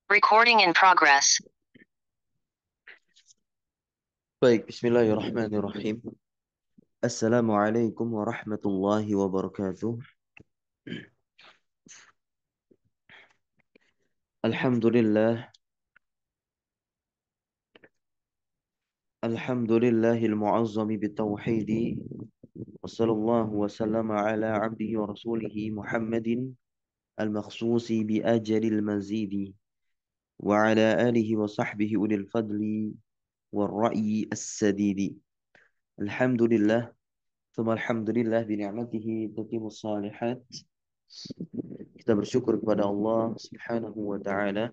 Recording in progress. Baik, bismillahirrahmanirrahim. Assalamualaikum warahmatullahi wabarakatuh. Alhamdulillah, alhamdulillahil mu'azzami bitauhidi. Wassallallahu wasallama ala abdihi wa rasulihi Muhammadin al-makhsusi bi ajalil mazidi. Wa ala alihi wa sahbihi ulil fadli wal ra'yi as-sadidi. Alhamdulillah, thumma alhamdulillah bi ni'matihi tatimus salihat. Kita bersyukur kepada Allah Subhanahu wa taala.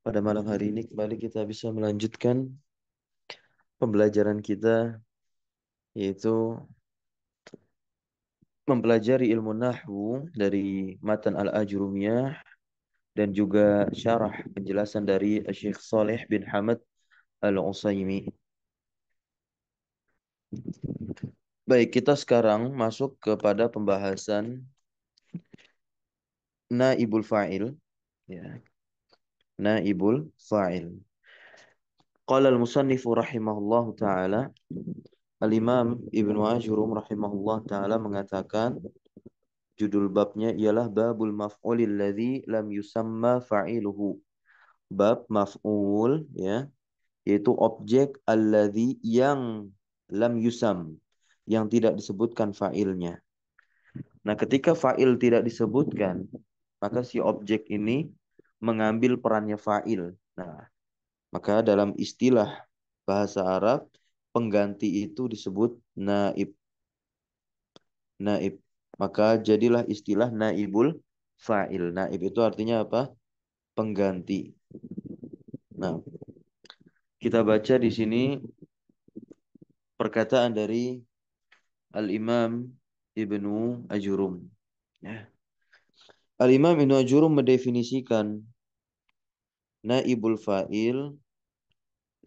Pada malam hari ini kembali kita bisa melanjutkan pembelajaran kita, yaitu mempelajari ilmu nahwu dari matan Al-Ajrumiyah dan juga syarah penjelasan dari Syekh Saleh bin Hamad Al-Utsaimin. Baik, kita sekarang masuk kepada pembahasan naibul fa'il, ya. Naibul fa'il. Qala al-musannifu rahimahullahu taala, Al-Imam Ibnu Ajrum rahimahullah taala mengatakan, judul babnya ialah babul maf'ulil ladzi lam yusamma fa'iluhu. Bab maf'ul, ya, yaitu objek alladzi yang lam yusam, yang tidak disebutkan fa'ilnya. Nah, ketika fa'il tidak disebutkan, maka si objek ini mengambil perannya fa'il. Nah, maka dalam istilah bahasa Arab, pengganti itu disebut naib. Naib. Maka jadilah istilah naibul fa'il. Naib itu artinya apa? Pengganti. Nah, kita baca di sini perkataan dari Al-Imam Ibnu Ajurum. Ya. Al-Imam Ibnu Ajurum mendefinisikan naibul fa'il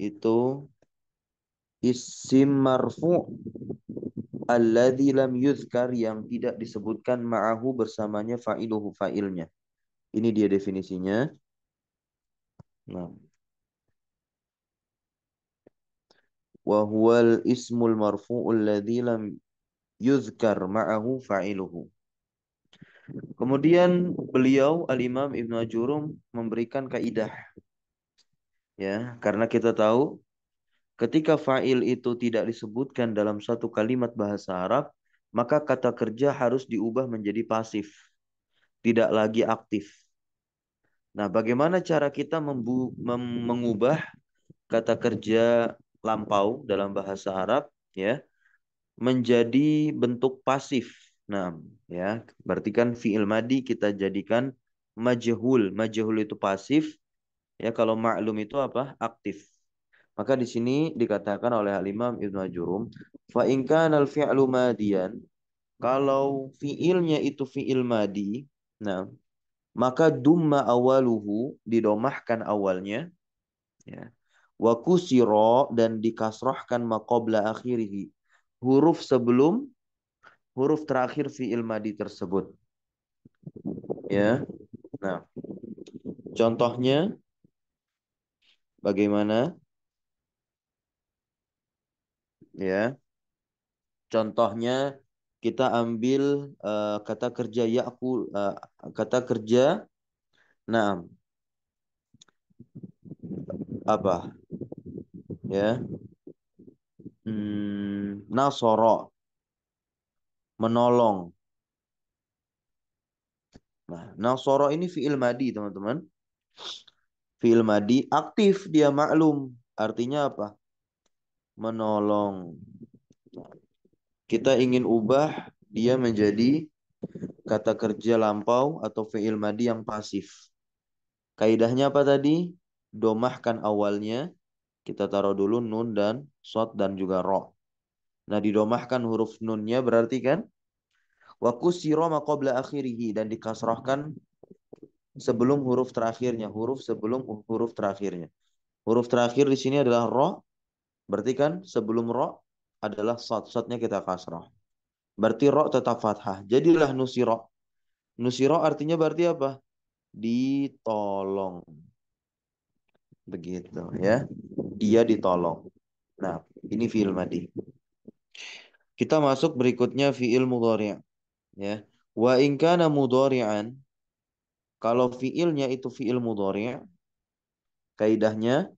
itu isim marfu' alladzi lam yuzkar, yang tidak disebutkan ma'ahu bersamanya fa'iluhu, fa'ilnya. Ini dia definisinya. Nah, wa huwal ismul marfu'u alladzi lam yuzkar ma'ahu fa'iluhu. Kemudian beliau Al-Imam Ibnu Ajurum memberikan kaidah, ya, karena kita tahu ketika fa'il itu tidak disebutkan dalam satu kalimat bahasa Arab, maka kata kerja harus diubah menjadi pasif, tidak lagi aktif. Nah, bagaimana cara kita mengubah kata kerja lampau dalam bahasa Arab, ya, menjadi bentuk pasif? Nah, ya, berarti kan fi'il madi kita jadikan majhul. Majhul itu pasif, ya. Kalau ma'lum itu apa? Aktif. Maka di sini dikatakan oleh Al-Imam Ibnu Ajurum, fa in kana al-fi'lu madiyan, kalau fi'ilnya itu fi'il madi, nah, maka dumma awaluhu, didomahkan awalnya, ya. Wa kusiro, dan dikasrahkan maqabla akhirih, huruf sebelum huruf terakhir fi'il madi tersebut, ya. Nah, contohnya bagaimana? Ya, contohnya kita ambil kata kerja yakul, kata kerja, nah, apa? Ya, nasoro, menolong. Nah, nasoro ini fi'il madi, teman-teman. Fi'il madi aktif, dia maklum. Artinya apa? Menolong. Kita ingin ubah dia menjadi kata kerja lampau atau fi'il madi yang pasif. Kaidahnya apa tadi? Domahkan awalnya. Kita taruh dulu nun dan sod dan juga ro. Nah, didomahkan huruf nunnya berarti kan wa kusiro ma qabla akhirih, dan dikasrahkan sebelum huruf terakhirnya, huruf sebelum huruf terakhirnya. Huruf terakhir di sini adalah ro, berarti kan sebelum ro adalah sod. Sodnya kita kasrah. Berarti ro tetap fathah. Jadilah nusiro. Nusiro artinya berarti apa? ditolong. Begitu ya. Dia ditolong. Nah, ini fi'il madi. Kita masuk berikutnya fi'il mudhari', ya. Wa in kana mudhari'an, kalau fi'ilnya itu fi'il mudhari', kaidahnya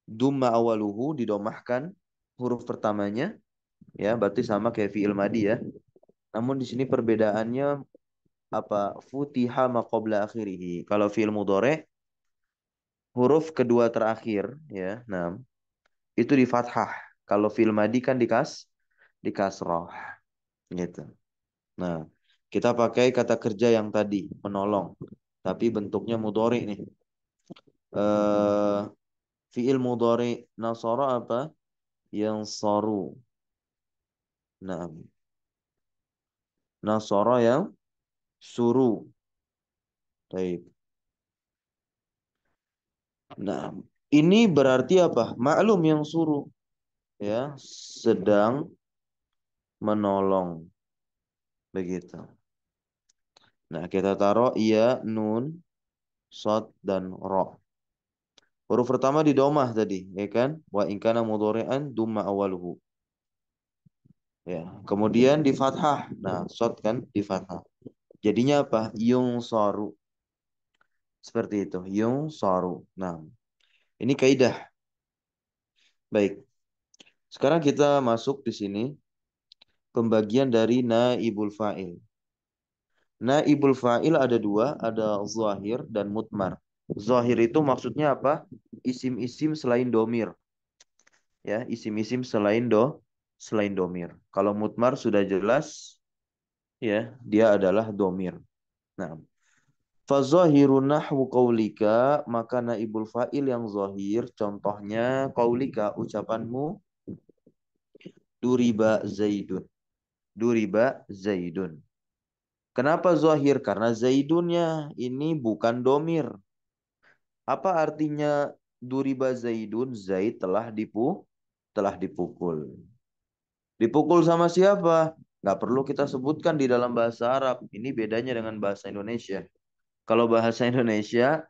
dumma awaluhu, didomahkan huruf pertamanya, ya, berarti sama kayak fi'il madi ya. Namun di sini perbedaannya apa? Futiha ma qabla akhirih. Kalau fi'il mudhari' huruf kedua terakhir, ya. Nah, itu di fathah. Kalau fi'il madi kan di kasrah, gitu. Nah, kita pakai kata kerja yang tadi, menolong. Tapi bentuknya mudhari nih. Eh, fi'il mudhari nasara apa? Yang saru. Nah, nasara yang suruh. Baik. Nah, ini berarti apa? Maklum yang suruh, ya, sedang menolong. Begitu. Nah, kita taruh iya, nun, sod, dan ro. Huruf pertama di domah tadi, ya kan? Wa in kana mudhari'an dumma awaluhu. Ya, kemudian di fathah. Nah, sod kan di fathah. Jadinya apa? Yung soru. Seperti itu. Yung soru. Nah, ini kaidah. Baik. Sekarang kita masuk di sini pembagian dari naibul fa'il. Naibul fa'il ada dua, ada zahir dan mutmar. Zahir itu maksudnya apa? Isim-isim selain domir. Ya, isim-isim selain domir. Kalau mutmar sudah jelas, ya, dia adalah domir. Nah, fazahiru nahwu qaulika, maka naibul fa'il yang zahir contohnya qaulika, ucapanmu duriba zaidun. Duriba zaidun. Kenapa zahir? Karena zaidunnya ini bukan domir. Apa artinya duriba zaidun? Zaid telah dipukul. Dipukul sama siapa? Nggak perlu kita sebutkan di dalam bahasa Arab. Ini bedanya dengan bahasa Indonesia. Kalau bahasa Indonesia,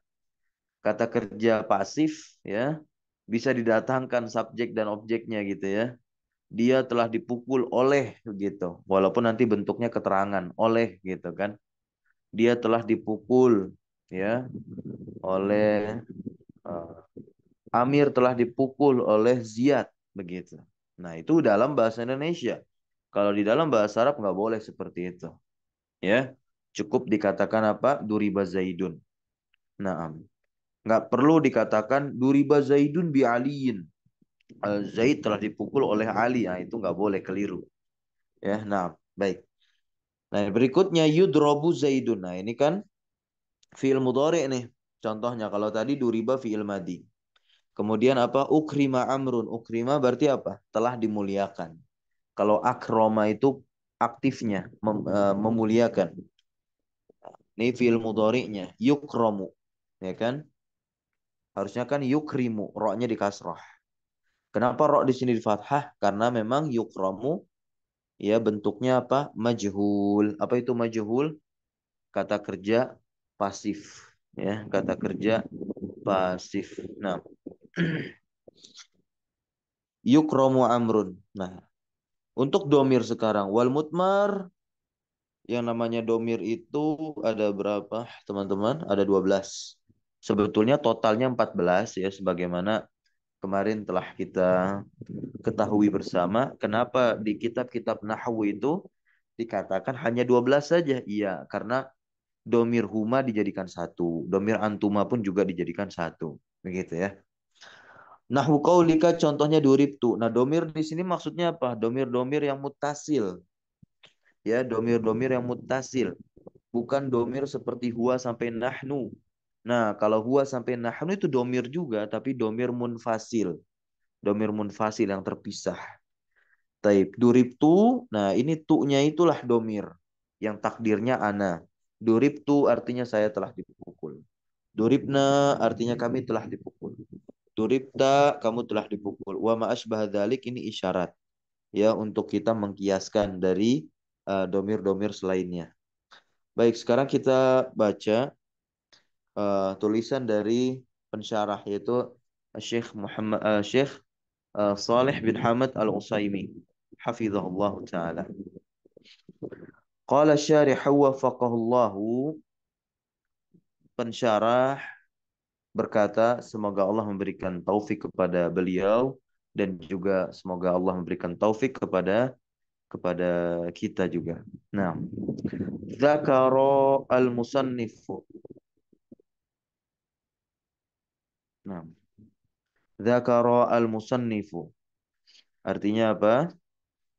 kata kerja pasif, ya, bisa didatangkan subjek dan objeknya gitu ya. Dia telah dipukul oleh gitu. Walaupun nanti bentuknya keterangan oleh gitu kan. Dia telah dipukul, ya, oleh Amir telah dipukul oleh Ziyad begitu. Nah, itu dalam bahasa Indonesia. Kalau di dalam bahasa Arab nggak boleh seperti itu. Ya, cukup dikatakan apa? Duriba Zaidun. Nah, nggak perlu dikatakan Duriba Zaidun bi Aliin. Zaid telah dipukul oleh Ali. Nah, itu nggak boleh, keliru. Ya, nah, baik. Nah, berikutnya yudrobu Zaidun. Nah, ini kan fiil mudhari nih. Contohnya kalau tadi Duriba fiil madi. Kemudian apa? Ukrima amrun. Ukrima berarti apa? Telah dimuliakan. Kalau akroma itu aktifnya, memuliakan. Ini fiil mudhari'nya. Yukromu. Ya kan? Harusnya kan yukrimu. Roknya di kasrah. Kenapa rok di sini di fathah? Karena memang yukromu, ya, bentuknya apa? Majhul. Apa itu majhul? Kata kerja pasif. Ya, kata kerja pasif. Nah, yukromu amrun. Nah, untuk domir sekarang. Wal mutmar, yang namanya domir itu ada berapa, teman-teman? Ada 12. Sebetulnya totalnya 14 ya, sebagaimana kemarin telah kita ketahui bersama. Kenapa di kitab-kitab Nahwu itu dikatakan hanya 12 saja? Iya, karena domir huma dijadikan satu. Domir antuma pun juga dijadikan satu. Begitu ya. Nahwu qaulika contohnya duribtu. Nah, domir di sini maksudnya apa? Domir-domir yang mutasil. Ya, domir-domir yang mutasil. Bukan domir seperti huwa sampai nahnu. Nah, kalau huwa sampai nahnu itu domir juga, tapi domir munfasil. Domir munfasil yang terpisah. Taib. Duribtu, nah ini tu-nya itulah domir. Yang takdirnya ana. Duribtu artinya saya telah dipukul. Duribna artinya kami telah dipukul. Duribta, kamu telah dipukul. Wa ma'asbah dzalik, ini isyarat. Ya, untuk kita mengkiaskan dari domir-domir selainnya. Baik, sekarang kita baca tulisan dari pensyarah yaitu Syekh Saleh bin Hamad Al-Utsaimin hafizahullah taala. Qala syarih wafaqahullahu, pensyarah berkata, semoga Allah memberikan taufik kepada beliau dan juga semoga Allah memberikan taufik kepada kita juga. Nah, dzakara al-musannifu. Nah, dzakara al-musannifu. Artinya apa?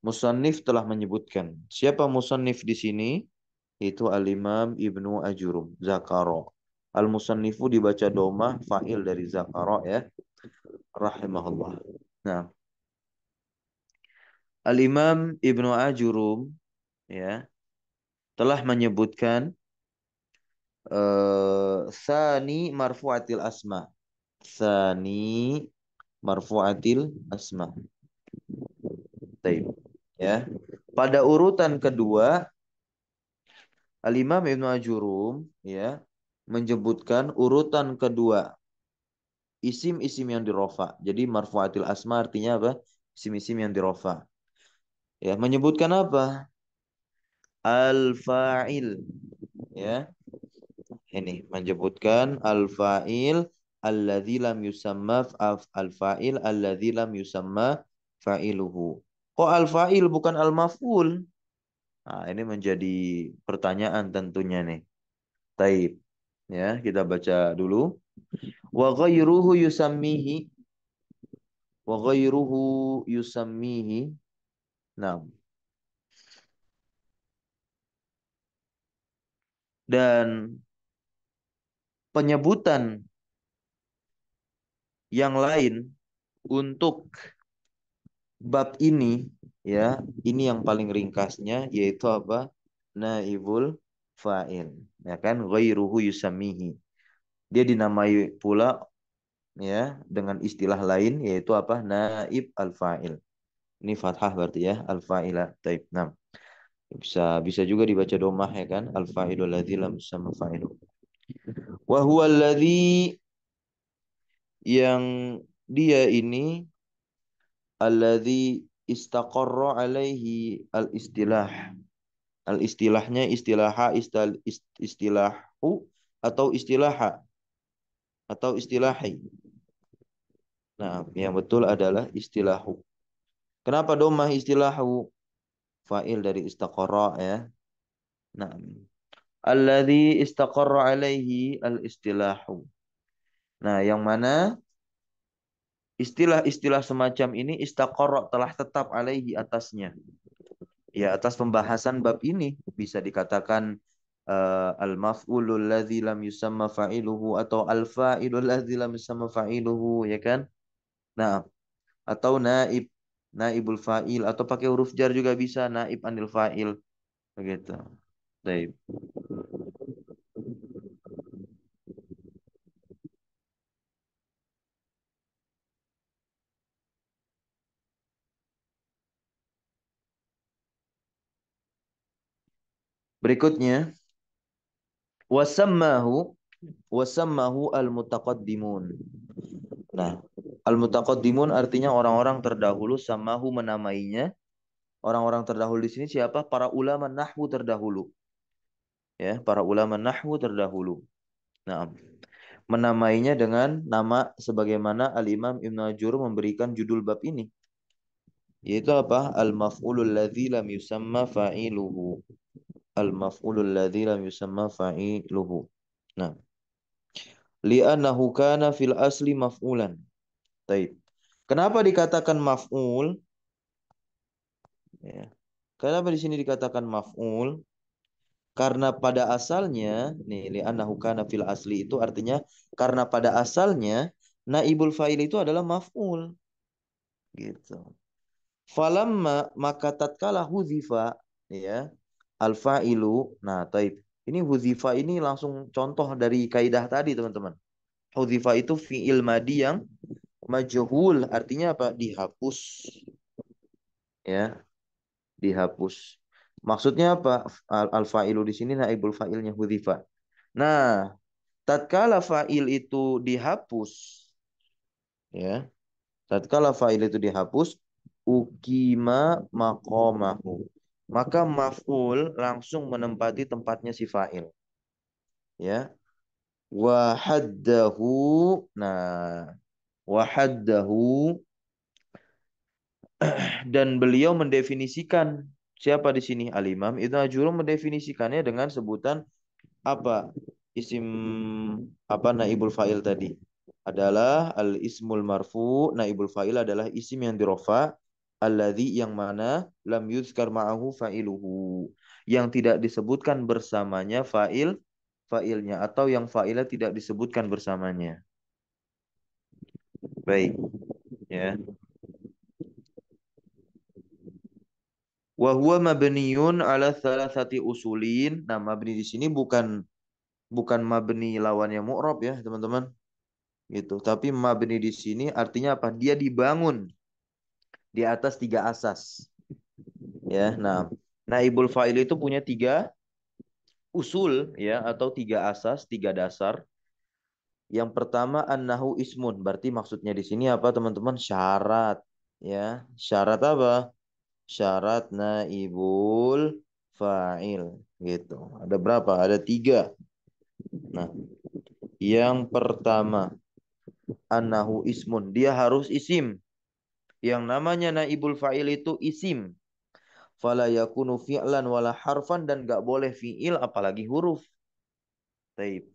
Musannif telah menyebutkan. Siapa musannif di sini? Itu Al-Imam Ibnu Ajurum. Zakaro. Al-musannifu dibaca domah, fa'il dari zakaro ya. Rahimahullah. Nah, Al-Imam Ibnu Ajurum ya telah menyebutkan sani marfu'atil asma. Sani marfu'atil asma. Taib. Ya. Pada urutan kedua, Al-Imam Ibnu Ajurum ya menyebutkan urutan kedua isim-isim yang dirofa. Jadi marfu'atil asma artinya apa? Isim-isim yang dirofa. Ya, menyebutkan apa? Al-fa'il. Ya, ini menyebutkan al-fa'il alladzi lam yusamma al-fa'il alladzi lam yusamma fa'iluhu. Kok al-fa'il bukan al-maf'ul? Nah, ini menjadi pertanyaan tentunya nih. Taib. Ya, kita baca dulu. Wa ghairuhu yusammihi. Wa ghairuhu yusammihi. Nah, dan penyebutan yang lain untuk bab ini ya, ini yang paling ringkasnya yaitu apa? Naibul fa'il. Ya kan? Ghairuhu yusammihi. Dia dinamai pula ya dengan istilah lain yaitu apa? Naib al-fa'il. Ini fathah berarti ya, al-fa'ila. Taib. Nah, bisa bisa juga dibaca domah ya kan? Al-fa'ilul ladzi lam yusamma fa'iluhu. Wa huwa alladzi, yang dia ini alladzi istaqarra alaihi al-istilah. Al-istilahnya istilahu atau istilaha atau istilahi. Nah, yang betul adalah istilahu. Kenapa domah istilahu? Fa'il dari istaqarra ya. Nah, alladzi istaqarra alaihi al-istilahu. Nah, yang mana istilah-istilah semacam ini istaqarra telah tetap alaihi atasnya. Ya, atas pembahasan bab ini bisa dikatakan al-maf'ulul ladzi lam yusamma fa'iluhu atau al-fa'ilul ladzi lam yusamma fa'iluhu ya kan? Nah, atau naibul fa'il atau pakai huruf jar juga bisa naib anil fa'il begitu. Baik. Berikutnya wasammahu wasammahu al-mutaqaddimun. Nah, al-mutaqaddimun artinya orang-orang terdahulu, samahu menamainya. Orang-orang terdahulu di sini siapa? Para ulama nahwu terdahulu. Ya, para ulama nahwu terdahulu. Nah, menamainya dengan nama sebagaimana Al-Imam Ibnu Ajur memberikan judul bab ini. Yaitu apa? Al-maf'ulul ladzi lam yusamma fa'iluhu. Al-maf'ulul ladzi lam yusamma fa'iluhu. Nah, li'annahu kana fil asli maf'ulan. Taib. Kenapa dikatakan maf'ul? Ya. Kenapa di sini dikatakan maf'ul? Karena pada asalnya, nih li'annahu kana fil asli itu artinya karena pada asalnya naibul fa'il itu adalah maf'ul gitu. Falamma maka tatkala huzifa ya al fa'ilu. Nah, taib. Ini huzifa ini langsung contoh dari kaidah tadi, teman-teman. Huzifa itu fi'il madi yang majhul, artinya apa? Dihapus. Ya, dihapus. Maksudnya apa? Al-fa'ilu di sini naibul fa'ilnya hudzifa. Nah, tatkala fa'il itu dihapus, ya, tatkala fa'il itu dihapus, ukima maqamahu. Maka maf'ul langsung menempati tempatnya si fa'il. Ya. Wahaddahu. Nah, wahaddahu, dan beliau mendefinisikan siapa di sini Al-Imam Ibnu Ajurum mendefinisikannya dengan sebutan apa? Isim apa naibul fa'il tadi? Adalah al-ismul marfu, naibul fa'il adalah isim yang dirofa, alladzi yang mana lam yuzkar ma'ahu fa'iluhu, yang tidak disebutkan bersamanya fa'ilnya atau yang fa'ilnya tidak disebutkan bersamanya. Baik, ya. Wa huwa mabniyun ala thalathati usulin. Nah, mabni di sini bukan mabni lawannya mu'rab ya, teman-teman. Gitu. Tapi mabni di sini artinya apa? Dia dibangun di atas tiga asas. Ya, nah, naibul fa'il itu punya tiga usul ya atau tiga asas, tiga dasar. Yang pertama annahu ismun, berarti maksudnya di sini apa teman-teman? Syarat, ya. Syarat apa? Syarat naibul fa'il gitu. Ada berapa? Ada tiga. Nah, yang pertama annahu ismun, dia harus isim. Yang namanya naibul fa'il itu isim. Fala yakunu fi'lan wala harfan, dan gak boleh fi'il apalagi huruf. Taib.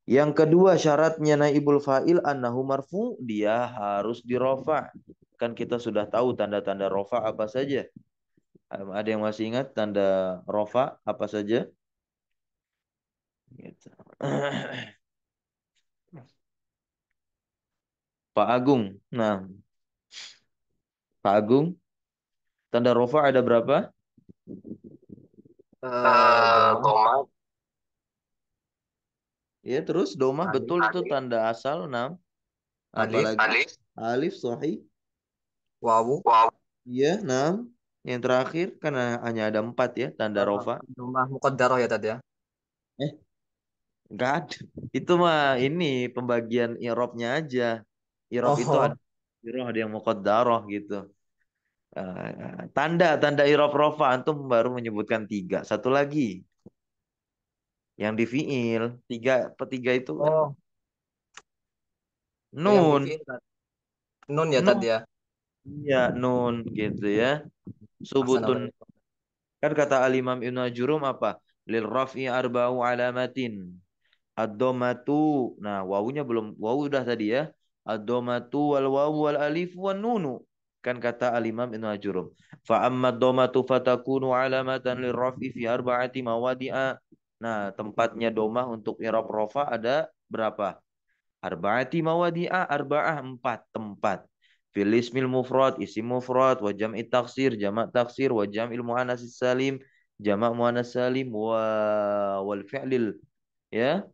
Yang kedua syaratnya naibul fa'il annahu marfu, dia harus dirofa. Kan kita sudah tahu tanda-tanda rofa apa saja. Ada yang masih ingat tanda rofa apa saja? Gitu. Pak Agung. Nah, Pak Agung, tanda rofa ada berapa? Doma, Doma. Ya, terus domah alif, betul itu tanda asal. Nah, alif, apalagi? Alif. Alif sahih. wawu, Wow. Iya, nah. Yang terakhir kan hanya ada empat ya tanda rofa. doma muqaddarah ya tadi ya. Eh, enggak ada. Itu mah ini pembagian irobnya aja. Irob itu ada Oh, iroh, ada yang muqaddarah gitu. Tanda-tanda irob rofa antum baru menyebutkan tiga. Satu lagi yang di fiil, tiga itu kan oh, oh yang di nun. fi'il tadi. Nun ya Nun, tadi ya. ya nun gitu ya. Subutun. Ahsanallah. Kan kata Al-Imam Ibnu Ajurum apa? Lil raf'i arba'u alamatin. Ad-dhammatu. Nah, wawunya belum, wawu udah tadi ya. Ad-dhammatu wal wawu wal alif wan nunu. Kan kata Al-Imam Ibnu Ajurum. Fa amma ad-dhammatu fatakunu alamatan lirraf'i fi arba'ati mawadi'a. Nah, tempatnya domah untuk i'rab rafa ada berapa? Arba'ati mawadi'a, arba'ah, empat tempat. Fil ismil mufrad, isim mufrad, wa jam'i taksir, jamak taksir, wa jam'il muannas salim, jamak muannas salim, wal fi'lil, ya,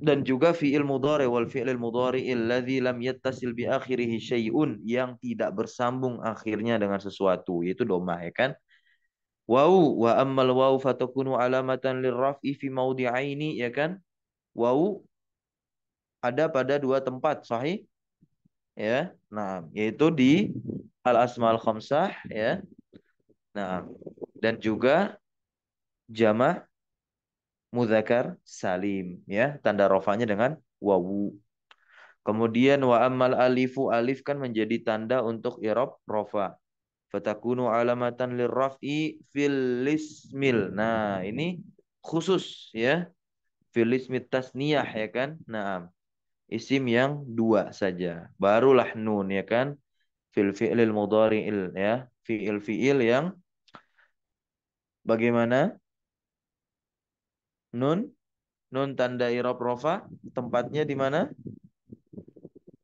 dan juga fi'il mudhari wal fi'lil mudhari alladzi lam yattasil bi akhirih syai'un, yang tidak bersambung akhirnya dengan sesuatu, yaitu domah ya kan. Wau wa ammal wau fatakunu alamatan lirraf'i fi maudi'aini, ya kan. Wau ada pada dua tempat sahih, ya. Nah, yaitu di al asmaul khamsah ya. Nah, dan juga jama' mudzakar salim ya, tanda rofanya dengan wawu. Kemudian wa ammal alifu, alif kan menjadi tanda untuk i'rab rofa. Fatakunu alamatan lirraf'i fil ismil. Nah, ini khusus ya. Fil ismi tasniyah ya kan. Nah, isim yang dua saja. Barulah nun ya kan. Fil fi'lil mudhari'il ya. Fi'il yang bagaimana? Nun, nun tanda i'rab rofa, tempatnya di mana?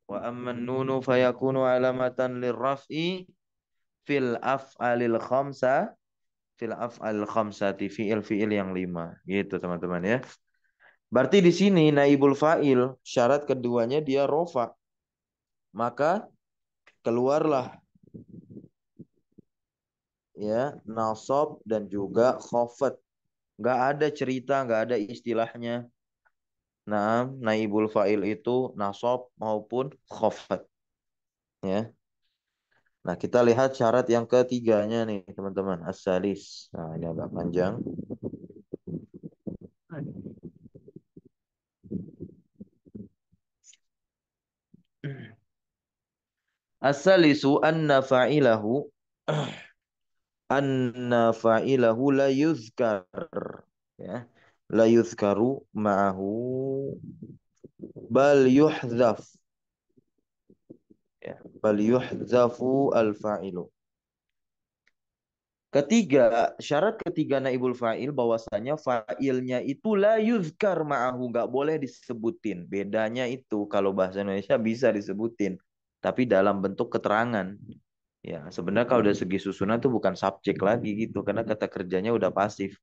Wa amman nunu fayakunu alamatan lirraf'i fil af'alil khamsa, fil af'alil khamsati, fi'il yang lima. Gitu teman-teman ya. Berarti di sini naibul fa'il syarat keduanya dia rofa. Maka keluarlah ya nasab dan juga khafat. Nggak ada cerita, nggak ada istilahnya Nah, naibul fa'il itu nasab maupun khafat, ya. Nah, kita lihat syarat yang ketiganya nih, teman-teman. As-salis. Nah, ini agak panjang. As-salisu anna fa'ilahu la yuzkar, ya. La yuzkaru ma'ahu bal yuhdzaf, ya. Bal yuhdzafu al-fa'ilu. Ketiga, syarat ketiga naibul fa'il bahwasanya fa'ilnya itu la yuzkar ma'ahu, nggak boleh disebutin. Bedanya itu kalau bahasa Indonesia bisa disebutin, tapi dalam bentuk keterangan. Ya, sebenarnya kalau dari segi susunan itu bukan subjek lagi gitu, karena kata kerjanya udah pasif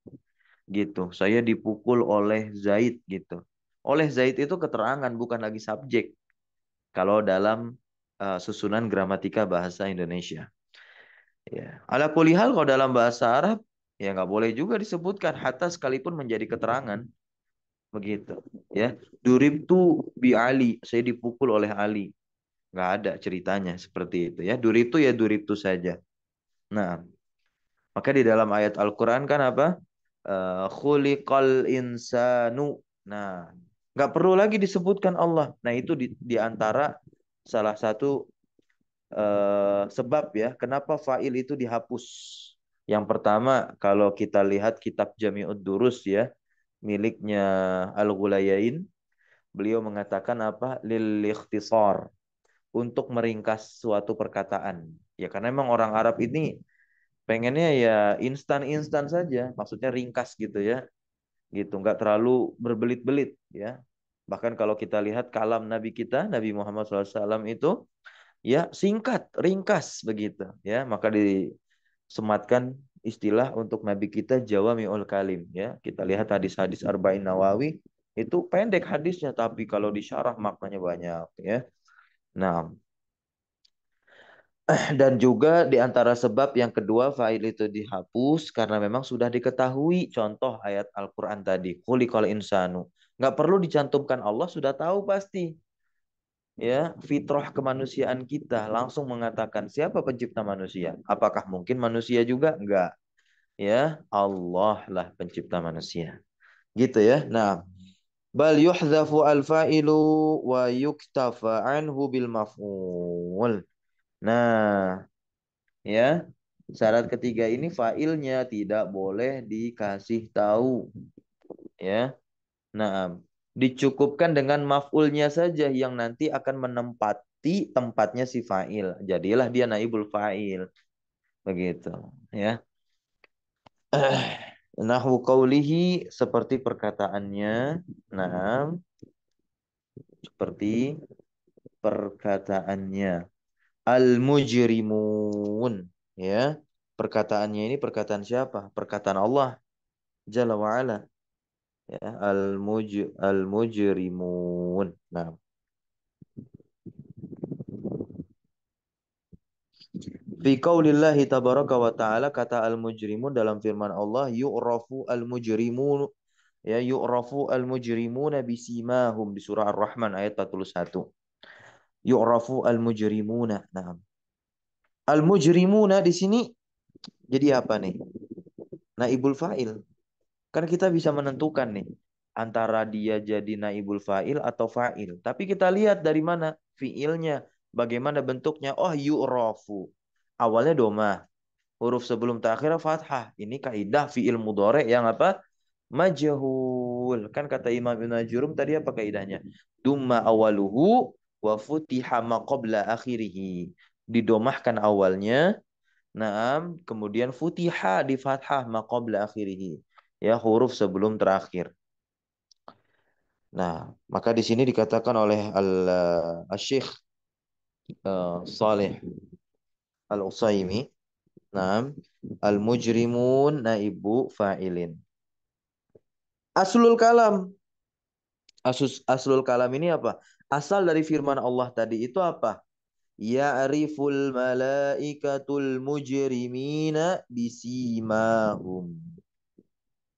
gitu. Saya dipukul oleh Zaid gitu. Oleh Zaid itu keterangan, bukan lagi subjek. Kalau dalam susunan gramatika bahasa Indonesia. Ya. Ala kulihal kalau dalam bahasa Arab ya nggak boleh juga disebutkan hatta sekalipun menjadi keterangan begitu. Ya, durib tu bi Ali, saya dipukul oleh Ali. Nggak ada ceritanya seperti itu ya. Durib tu ya durib tu saja. Nah, maka di dalam ayat Al-Quran kan apa? Khuliqal insanu. Nah, nggak perlu lagi disebutkan Allah. Nah, itu di antara salah satu sebab ya, kenapa fa'il itu dihapus. Yang pertama, kalau kita lihat kitab Jami'ud Durus ya, miliknya Al-Ghulayain, beliau mengatakan apa? Lil ikhtisar, untuk meringkas suatu perkataan. Ya karena memang orang Arab ini pengennya ya instan-instan saja, maksudnya ringkas gitu ya, gitu, nggak terlalu berbelit-belit ya. Bahkan kalau kita lihat kalam Nabi kita, Nabi Muhammad SAW itu ya singkat, ringkas begitu ya. Maka disematkan istilah untuk Nabi kita Jawami'ul Kalim ya. Kita lihat hadis-hadis Arba'in Nawawi itu pendek hadisnya, tapi kalau disyarah maknanya banyak ya. Nah, dan juga di antara sebab yang kedua fa'il itu dihapus karena memang sudah diketahui contoh ayat Al-Quran tadi. Khuliqal insanu. Nggak perlu dicantumkan Allah, sudah tahu pasti. Ya, fitrah kemanusiaan kita langsung mengatakan siapa pencipta manusia. Apakah mungkin manusia juga? Enggak. Ya, Allah lah pencipta manusia. Gitu ya. Nah, bal yuhzafu al-fa'ilu wa yuktafa anhu bil maf'ul. Nah, ya. Syarat ketiga ini fa'ilnya tidak boleh dikasih tahu, ya. Nah, dicukupkan dengan maf'ulnya saja yang nanti akan menempati tempatnya si fa'il. Jadilah dia naibul fa'il, begitu, ya. Nahwu qaulihi, seperti perkataannya. Nah, seperti perkataannya. Al-mujrimun, ya. Perkataannya ini perkataan siapa? Perkataan Allah Jalla wa ala, ya. Al-mujrimun. Nah, fi qaulillahi tabaraka wa ta'ala, kata al-mujrimun dalam firman Allah, yu'rafu al-mujrimun, ya, yu'rafu al-mujrimuna bisimahum, di surah Ar-Rahman ayat 41. Yu'rafu al-mujrimuna. Nah, al-mujrimuna di sini jadi apa nih? Naibul fa'il. Kan kita bisa menentukan nih antara dia jadi naibul fa'il atau fa'il. Tapi kita lihat dari mana fiilnya, bagaimana bentuknya. Oh, yu'rafu. Awalnya domah, huruf sebelum terakhir fathah. Ini kaidah fiil mudhari yang apa? Majhul. Kan kata Imam Ibn Jurum tadi apa kaidahnya? Dumma awaluhu wa futiha ma qabla akhirih. Didomahkan awalnya, naam, kemudian futiha di fathah ma qabla akhirih. Ya, huruf sebelum terakhir. Nah, maka di sini dikatakan oleh Al-Syekh Saleh Al-Utsaimin, nah, al-mujrimun naibu fa'ilin. Aslul kalam. Aslul kalam ini apa? Asal dari firman Allah tadi itu apa? Ya'riful malaikatul mujrimina bisimahum.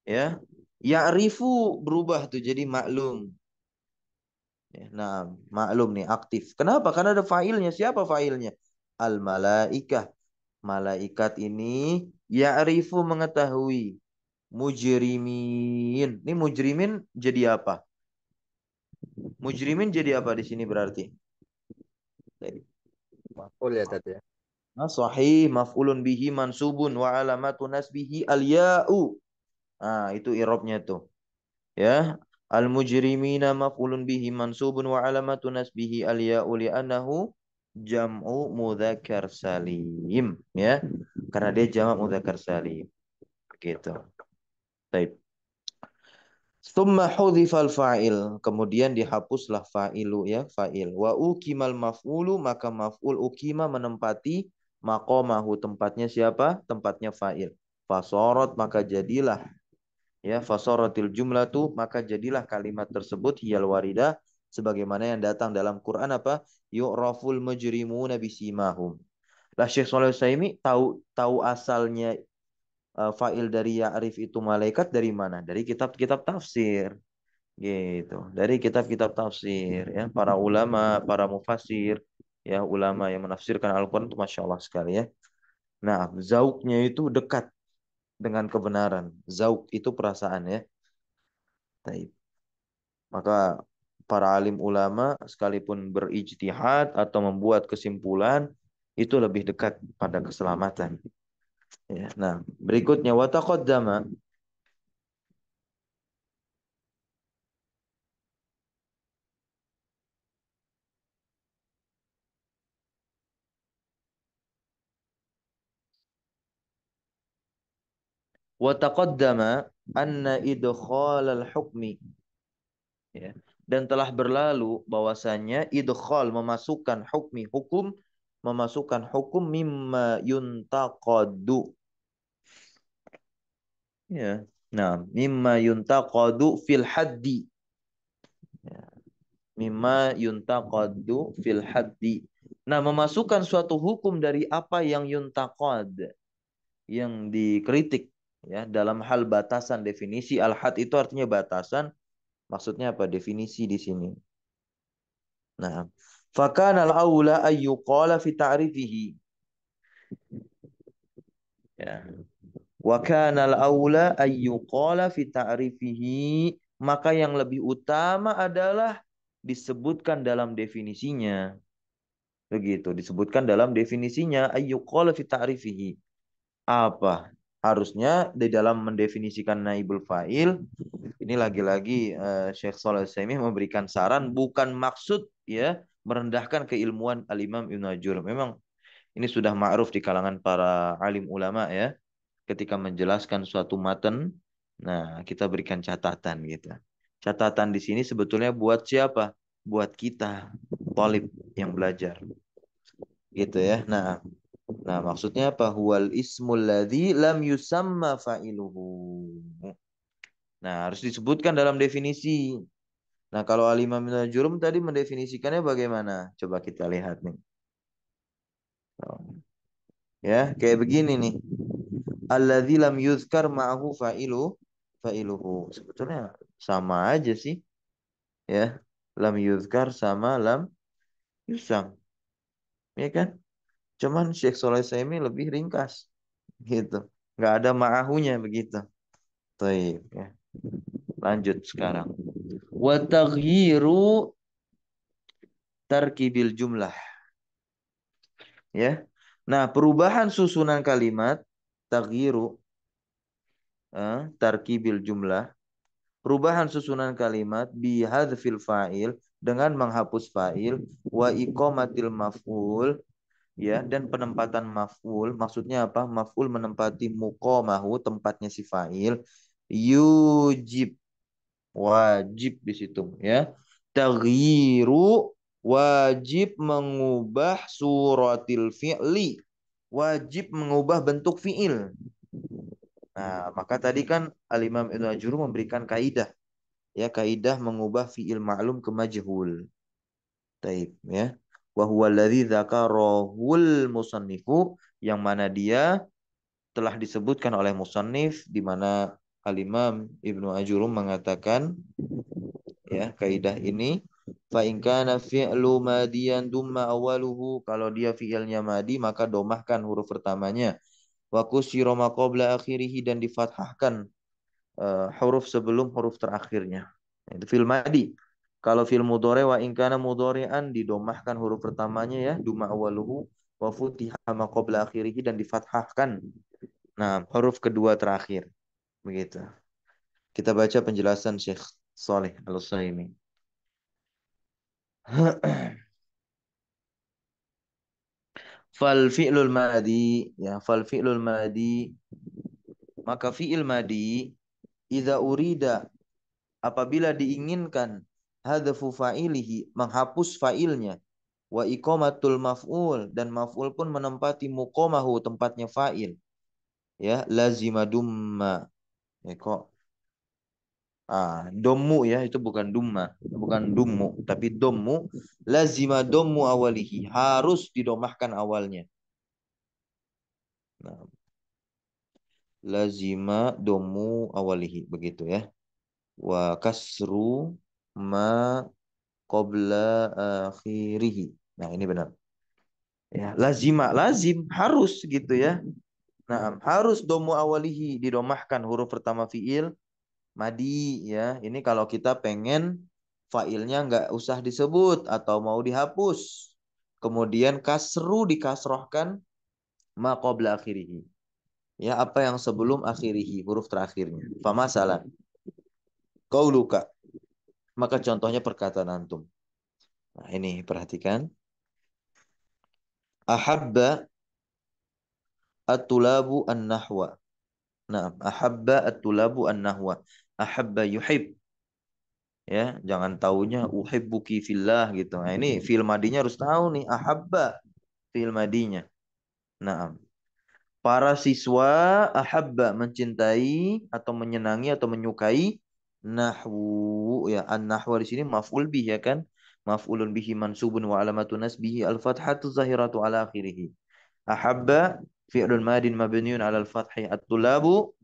Ya. Ya'rifu berubah tuh jadi maklum. Ya, nah, maklum nih aktif. Kenapa? Karena ada failnya. Siapa failnya? Al malaikah. Malaikat ini ya'rifu mengetahui mujrimin. Ini mujrimin jadi apa? Mujrimin jadi apa di sini berarti? Maf'ul ya tadi ya. Nah, sahih maf'ulun bihi mansubun wa alamatu nasbihi al ya'u. Nah, itu i'rabnya tuh. Ya. Al mujrimina maf'ulun bihi mansubun wa alamatu nasbihi al ya'u li'annahu jam'u mudzakkar salim, ya. Karena dia jamak mudzakkar salim. Begitu. Baik. Tsumma hudzifal fa'il, kemudian dihapuslah fa'ilu, ya, fa'il. Wa ukimal maf'ulu, maka maf'ul ukima menempati maqamahu, tempatnya siapa? Tempatnya fa'il. Fasorot, maka jadilah, ya, fasorotil jumlatu, maka jadilah kalimat tersebut hiyal waridah, sebagaimana yang datang dalam Quran apa? Yu'raful mujrimuna bisimahum. Lah Syekh Shalih Utsaimin tahu tahu asalnya fa'il dari ya'rif itu malaikat dari mana? Dari kitab-kitab tafsir. Gitu. Dari kitab-kitab tafsir, ya, para ulama, para mufassir, ya, ulama yang menafsirkan Al-Qur'an itu Masya Allah sekali, ya. Nah, zauknya itu dekat dengan kebenaran. Zauk itu perasaan, ya. Taib. Maka para alim ulama sekalipun berijtihad atau membuat kesimpulan itu lebih dekat pada keselamatan. Ya. Nah, berikutnya wa taqaddama. Wa taqaddama anna idkhal al-hukmi, ya. Dan telah berlalu bahwasanya idkhal memasukkan hukmi hukum, memasukkan hukum mimma yuntaqadu, ya. Nah, mimma yuntaqadu fil haddi, ya. Mimma yuntaqadu fil haddi. Nah, memasukkan suatu hukum dari apa yang yuntaqad, yang dikritik, ya, dalam hal batasan definisi. Al-had itu artinya batasan, maksudnya apa definisi di sini. Nah, fakana al-aula ayyuqala fi ta'rifihi. Ya. Wa kana al-aula ayyuqala fi ta'rifihi. Maka yang lebih utama adalah disebutkan dalam definisinya. Begitu, disebutkan dalam definisinya ayyuqala fi ta'rifihi. Apa? Harusnya di dalam mendefinisikan naibul fa'il, ini lagi-lagi Syekh Shalih Utsaimin memberikan saran, bukan maksud, ya, merendahkan keilmuan Al-Imam Ibnu Ajur. Memang ini sudah ma'ruf di kalangan para alim ulama, ya. Ketika menjelaskan suatu matan, nah, kita berikan catatan gitu. Catatan di sini sebetulnya buat siapa? Buat kita, talib yang belajar. Gitu, ya. Nah, maksudnya apa? Huwal ismul ladzi lam yusamma fa'iluhu. Nah, harus disebutkan dalam definisi. Nah, kalau Al-Imam Ibnu Jurum tadi mendefinisikannya bagaimana? Coba kita lihat nih. Ya, kayak begini nih. Alladzi lam yuzkar ma'ahu fa'iluhu. Sebetulnya sama aja sih, ya. Lam yuzkar sama lam yusam, ya kan? Cuman Syekh Shalih Utsaimin lebih ringkas gitu. Nggak ada ma'ahunya begitu. Baik, ya. Lanjut sekarang. Wa taghyiru tarkibil jumlah, ya. Nah, perubahan susunan kalimat, taghyiru, tarkibil jumlah, perubahan susunan kalimat bihadzfil fa'il, dengan menghapus fa'il, wa iqamatil maf'ul, ya, dan penempatan maf'ul. Maksudnya apa? Maf'ul menempati muqamahu, tempatnya si fa'il. Yujib, wajib di situ, ya. Taghyiru, wajib mengubah suratil fi'li, wajib mengubah bentuk fi'il. Nah, maka tadi kan Al-Imam Ibnu Ajur memberikan kaidah, ya, kaidah mengubah fi'il ma'lum ke majhul. Taib, ya. Wa huwa alladzi dzakarahul musannifu, yang mana dia telah disebutkan oleh musannif, di mana Al-Imam Ibnu Ajurum mengatakan, ya, kaidah ini Fa in kana fi'lu madiyan dumma awaluhu, kalau dia fi'ilnya madi maka domahkan huruf pertamanya. Wa kusira ma qabla akhirih, dan difathahkan huruf sebelum huruf terakhirnya. Itu fil madi. Kalau fil mudhari wa in kana mudhari'an, didomahkan huruf pertamanya ya, dumma awaluhu, wa futiha ma qabla akhirih, dan difathahkan nah huruf kedua terakhir. Begitu. Kita baca penjelasan Syekh Saleh Al-Utsaimin. Fal fi'lul madi, ya, fal fi'lul madi, maka fi'il madi idza urida, apabila diinginkan, hadfu fa'ilihi, menghapus fa'ilnya, wa iqamatul maf'ul, dan maf'ul pun menempati muqamahu, tempatnya fa'il, ya, lazima dumma, ya kok dommu, ya, itu bukan dumma, bukan dummu tapi dommu, lazima dommu awalihi, harus didomahkan awalnya. Nah, lazima dommu awalihi, begitu ya. Wa kasru ma qabla akhirih. Nah, ini benar. Ya, lazima, lazim, harus gitu ya. Nah, harus domu awalihi, didomahkan huruf pertama fiil madi ya. Ini kalau kita pengen failnya nggak usah disebut atau mau dihapus. Kemudian kasru dikasrohkan ma qabla akhirih. Ya, apa yang sebelum akhirih, huruf terakhirnya. Famasalan qauluka, maka contohnya perkataan antum. Nah, ini perhatikan. Ahabba at-tulabu an-nahwa. Nah, ahabba at-tulabu an-nahwa. Ahabba yuhib. Ya, jangan taunya uhibbuki fillah gitu. Nah, ini fi'il madinya harus tahu nih, ahabba fi'il madinya. Nah, para siswa ahabba, mencintai atau menyenangi atau menyukai nahwu, ya, an-nahwa di sini maf'ul bih, ya kan? Maf'ulun bihi mansubun wa alamatu nasbihi al-fathatu zahiratu ala akhirih. Ahabba fi'lun madin mabniun 'ala al-fathi, at-tulabu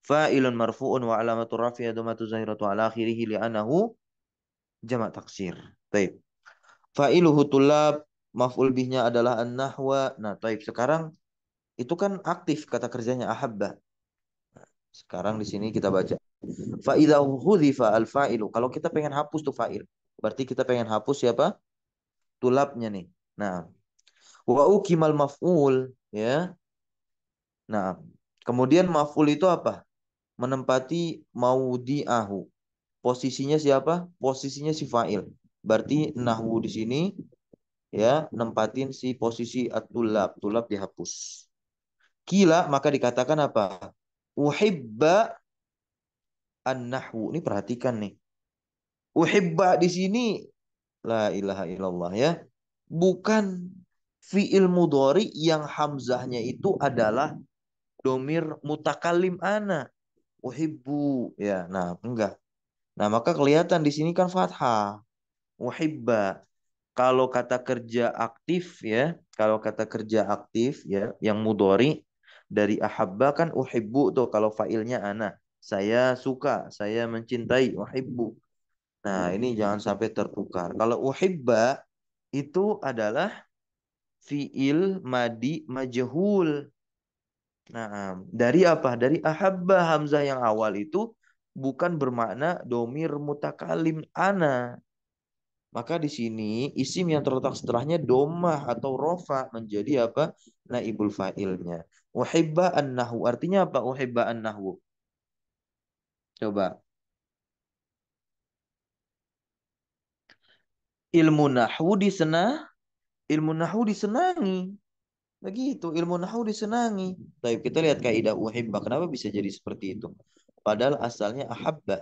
fa'ilun marfu'un wa alamatu raf'ihi dhammatu zahiratu ala akhirih li'annahu jamak taksir. Baik. Fa'iluhu tulab, maf'ul bihnya adalah an-nahwa. Nah, baik. Sekarang itu kan aktif kata kerjanya ahabba. Sekarang di sini kita baca. Fa idza hudhifa al-fa'ilu. Kalau kita pengen hapus tuh fa'il, berarti kita pengen hapus siapa? Tulabnya nih. Nah, wa ukimal maf'ul, ya. Nah, kemudian maf'ul itu apa? Menempati maudi'ahu. Posisinya siapa? Posisinya si fa'il. Berarti nahwu di sini ya nempatin si posisi at-tulab. Tulab dihapus. Kila, maka dikatakan apa? Uhibba an-nahwu. Ini perhatikan nih. Uhibba di sini la ilaha illallah ya. Bukan fi'il mudhari yang hamzahnya itu adalah domir mutakalim ana. Uhibbu ya. Nah, enggak. Nah, maka kelihatan di sini kan fathah. Uhibba. Kalau kata kerja aktif ya, kalau kata kerja aktif ya, yang mudhari dari ahabba kan uhibbu tuh, kalau failnya ana. Saya suka, saya mencintai, uhibbu. Nah, ini jangan sampai tertukar. Kalau uhibba itu adalah fiil madi majhul. Nah, dari apa? Dari ahabba, hamzah yang awal itu bukan bermakna domir mutakalim ana. Maka di sini isim yang terletak setelahnya domah atau rofa menjadi apa? Naibul fa'ilnya. Uhibba an-nahwu. Artinya apa? Uhibba an-nahwu. Coba. Ilmu nahwu ilmu nahwu disenangi. Begitu, ilmu nahwu disenangi. Baik, kita lihat kaidah uhibba. Kenapa bisa jadi seperti itu? Padahal asalnya ahabba.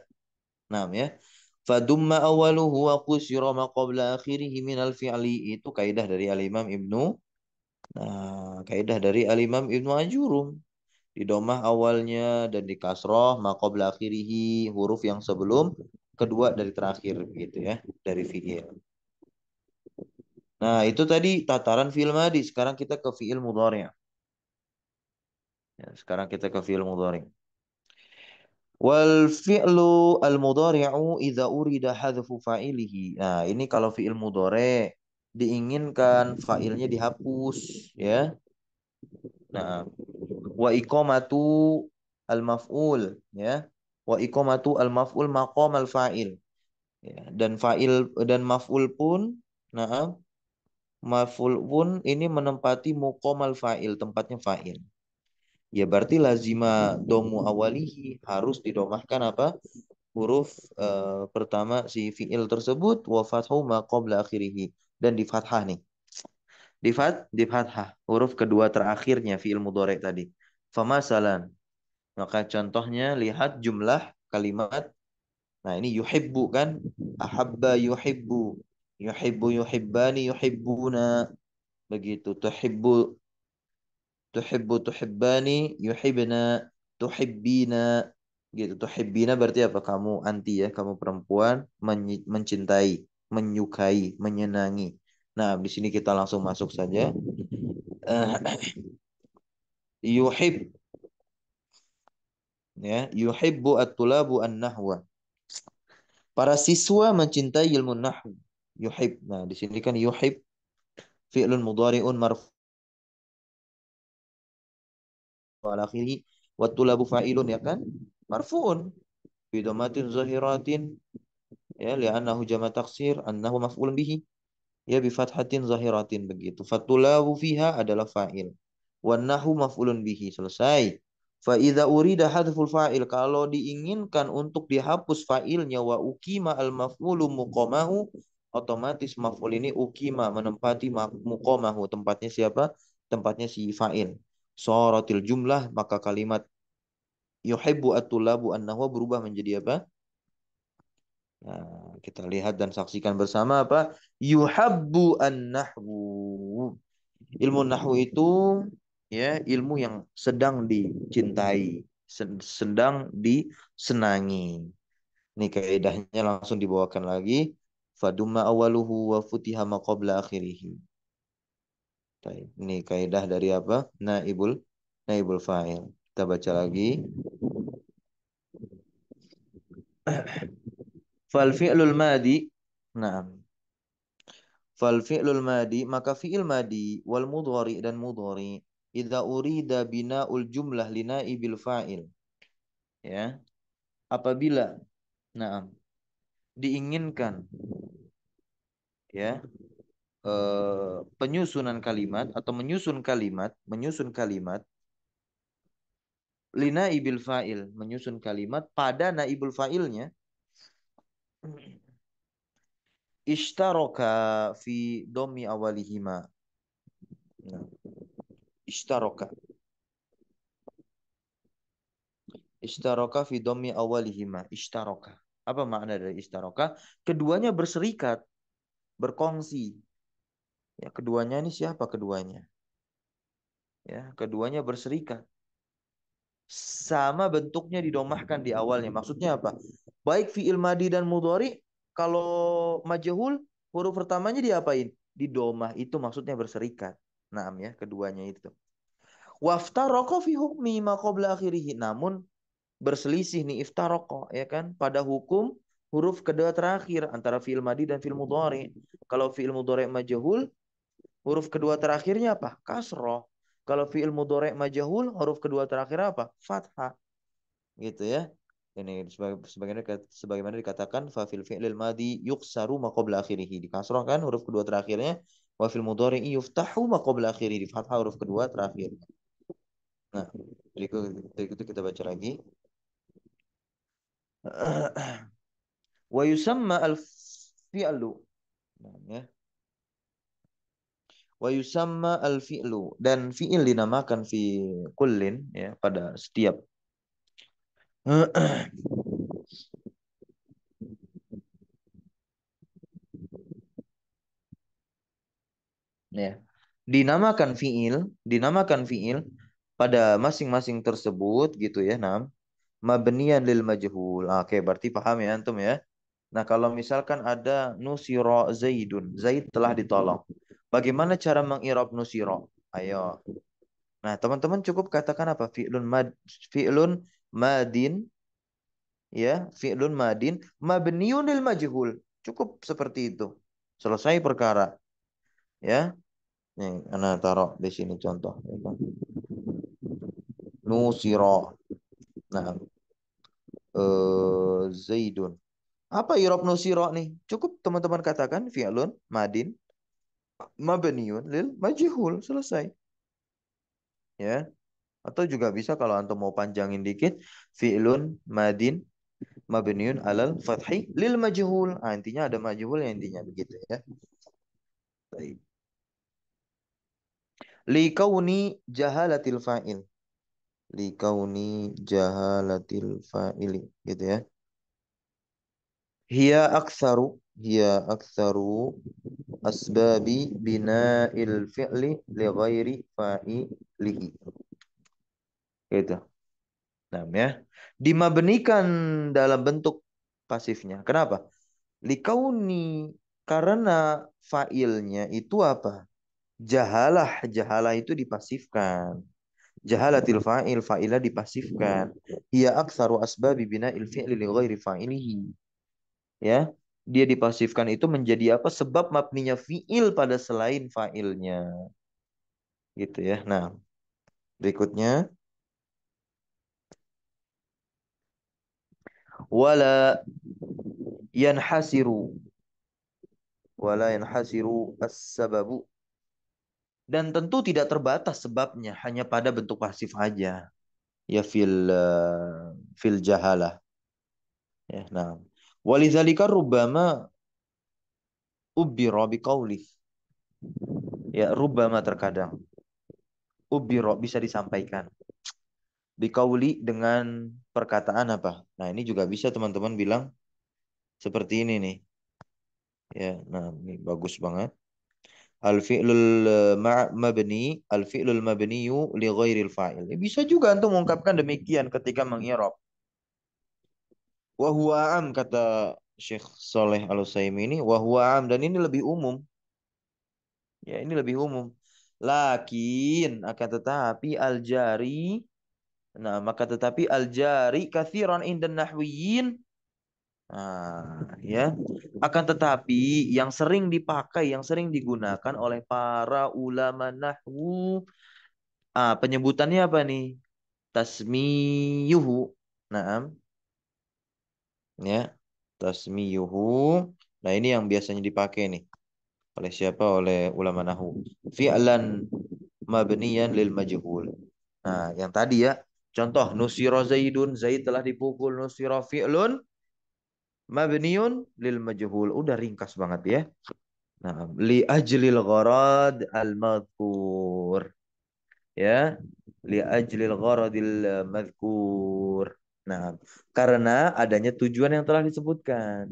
Nah, ya. Fadumma awaluhu wa qusira ma qabla akhirih minal fi'li. Itu kaidah dari Al-Imam Ibnu. Nah, kaidah dari Al-Imam Ibnu Ajurum. Di domah awalnya dan di kasroh maqobla akhirihi, huruf yang sebelum kedua dari terakhir gitu ya, dari fiil. Nah, itu tadi tataran fiil madi. Sekarang kita ke fiil mudhari'. Ya, sekarang kita ke fiil mudhari'. Wal fi'lu al mudhari'u idza urida hadzfu fa'ilihi. Nah, ini kalau fi'il mudhari diinginkan fa'ilnya dihapus ya. Nah, wa iqamatu al maf'ul ya. Wa iqamatu al maf'ul maqam al fa'il ya. Dan fa'il dan maf'ul pun nah, maf'ul pun ini menempati muqamal fa'il, tempatnya fa'il. Ya berarti lazima domu awalihi harus didomahkan apa? Huruf pertama si fiil tersebut wa fathu ma qabla akhirih dan di fathah nih. Di fathah huruf kedua terakhirnya fiil mudhari tadi. Famasalan. Maka contohnya lihat jumlah kalimat. Nah, ini yuhibbu kan? Ahabba yuhibbu. Yuhibbu yuhibbani yuhibbuna. Begitu. Tuhibbani yuhibbna, tuhibbina gitu. Tuhibbina berarti apa? Kamu anti ya, kamu perempuan mencintai, menyukai, menyenangi. Nah, di sini kita langsung masuk saja. Eh, yuhib ya, yuhibbu at-tulabu an-nahwa. Para siswa mencintai ilmu nahwu. Yuhib. Nah, di sini kan yuhib fi'lun mudhari'un marfu' ala akhirih wa tulabu fa'ilun ya kan? Marfu'un bi dhammatin zahiratin ya li'annahu jama' taksir annahu maf'ulun bihi ya bi fathatin zahiratin begitu. Fatulabu fiha adalah fa'il. Wan nahu maf'ulun bihi selesai. Fa idza urida hadful fa'il kalau diinginkan untuk dihapus fa'ilnya wa ukima al maf'ulu muqamahu otomatis maf'ul ini ukima menempati muqamahu tempatnya siapa? Tempatnya si fa'il. Suratil jumlah maka kalimat yuhibbu at-tulabu an-nahwa berubah menjadi apa? Nah, kita lihat dan saksikan bersama apa? Yuhabbu an-nahwu. Ilmu nahwu itu ya ilmu yang sedang dicintai, sedang disenangi. Ini kaidahnya langsung dibawakan lagi. Fadumma awaluhu wa futiha ma qabla akhirih. Baik, ini kaidah dari apa? Naibul fa'il. Kita baca lagi. Fal fi'lul madi. Nah, fal fi'lul madi maka fi'il madi wal mudhari dan mudhari idza urida bina'ul jumlah li naibil fa'il ya. Apabila nah diinginkan ya penyusunan kalimat atau menyusun kalimat li naibil fa'il, menyusun kalimat pada naibul fa'ilnya ishtaraka fi domi awalihima. Nah, ishtaraka Ishtaraka fi dhammi awalihima. Ishtaraka. Apa makna dari ishtaraka? Keduanya berserikat, berkongsi. Ya, keduanya ini siapa keduanya? Ya, keduanya berserikat. Sama bentuknya didomahkan di awalnya. Maksudnya apa? Baik fi'il madi dan mudhari kalau majhul huruf pertamanya diapain? Didomah. Itu maksudnya berserikat. Naam ya, keduanya itu. Waftaraka fi hukmi ma qabla akhirih. Namun berselisih nih iftaroko ya kan pada hukum huruf kedua terakhir antara fiil madi dan fiil mudhari. Kalau fiil mudhari majhul, huruf kedua terakhirnya apa? Kasroh. Kalau fiil mudhari majhul, huruf kedua terakhir apa? Fathah. Gitu ya. Ini sebagaimana dikatakan fa fil fi'lil madi yuksaru ma qabla akhirih. Di kasroh kan huruf kedua terakhirnya. Wa fil mudhari yuftahu ma qabla akhirih. Di fathah huruf kedua terakhir. Nah, berikut kita baca lagi. Wa yusamma al-fi'lu. Nah, ya. Wa yusamma al-fi'lu dan fi'il dinamakan fi kullin ya pada setiap ya. Dinamakan fi'il pada masing-masing tersebut gitu ya. Nah, mabniyan lil majhul. Oke, berarti paham ya antum ya. Nah, kalau misalkan ada nusiro Zaidun, Zaid telah ditolong. Bagaimana cara mengirab nusiro? Ayo. Nah, teman-teman cukup katakan apa? Fi'lun madin ya, fi'lun madin mabniun lil majhul. Cukup seperti itu. Selesai perkara, ya. Nih, ana taruh di sini contoh, ya kan. Nusiro. Nah, Zaidun. Apa irob nusiro nih? Cukup teman-teman katakan fi'lun madin mabniun lil majhul. Selesai, ya. Atau juga bisa kalau antum mau panjangin dikit, fi'lun madin mabniun alal fathi lil majhul. Ah, intinya ada majhul ya, intinya begitu ya. Baik. Likauni jahalatil fa'il. Likauni jahalatil fa'ili gitu ya. Hiya aktsaru hiya aktsaru asbabi bina'il fi'li li ghairi fa'ilihi. Gitu. Nah, ya. Dimabenikan dalam bentuk pasifnya. Kenapa? Likauni, karena fa'ilnya itu apa? Jahalah, jahalah itu dipasifkan. Jahalatil fa'il, fa'ilah dipasifkan. Hiya aktsaru asbabi bina'il fi'li li ghairi fa'ilihi. Ya. Dia dipasifkan itu menjadi apa? Sebab mabninya fi'il pada selain fa'ilnya. Gitu ya. Nah, berikutnya. Wala yanhasiru. Wala yanhasiru as-sababu. Dan tentu tidak terbatas sebabnya. Hanya pada bentuk pasif aja. Ya fil jahalah. Ya, nah. Walidzalika rubbama ubbira biqaulih. Ya, rubbama terkadang. Ubbira bisa disampaikan. Biqauli dengan perkataan apa? Nah, ini juga bisa teman-teman bilang seperti ini nih. Ya, nah ini bagus banget. Mabni, al-fi'lul mabniyu li ghairil fa'il. Bisa juga untuk mengungkapkan demikian ketika mengirab. Wa huwa am, kata Syekh Saleh Al-Utsaimin ini, wa huwa am, dan ini lebih umum. Ya, ini lebih umum. Lakin akan tetapi al-jari, nah maka tetapi al-jari katsiran indan nahwiyin. Nah, ya. Akan tetapi yang sering dipakai, yang sering digunakan oleh para ulama nahwu, penyebutannya apa nih? Tasmiyuhu. Naam, ya. Tasmiyuhu. Nah, ini yang biasanya dipakai nih oleh siapa? Oleh ulama nahwu. Fi'lan mabniyan lil majhul. Nah, yang tadi ya, contoh nusira Zaidun, Zaid telah dipukul, nusira fi'lun mabniun lil majhul. Udah ringkas banget ya. Nah, li ajlil gharad al madhkur. Ya, li ajlil gharadil madhkur. Nah, karena adanya tujuan yang telah disebutkan.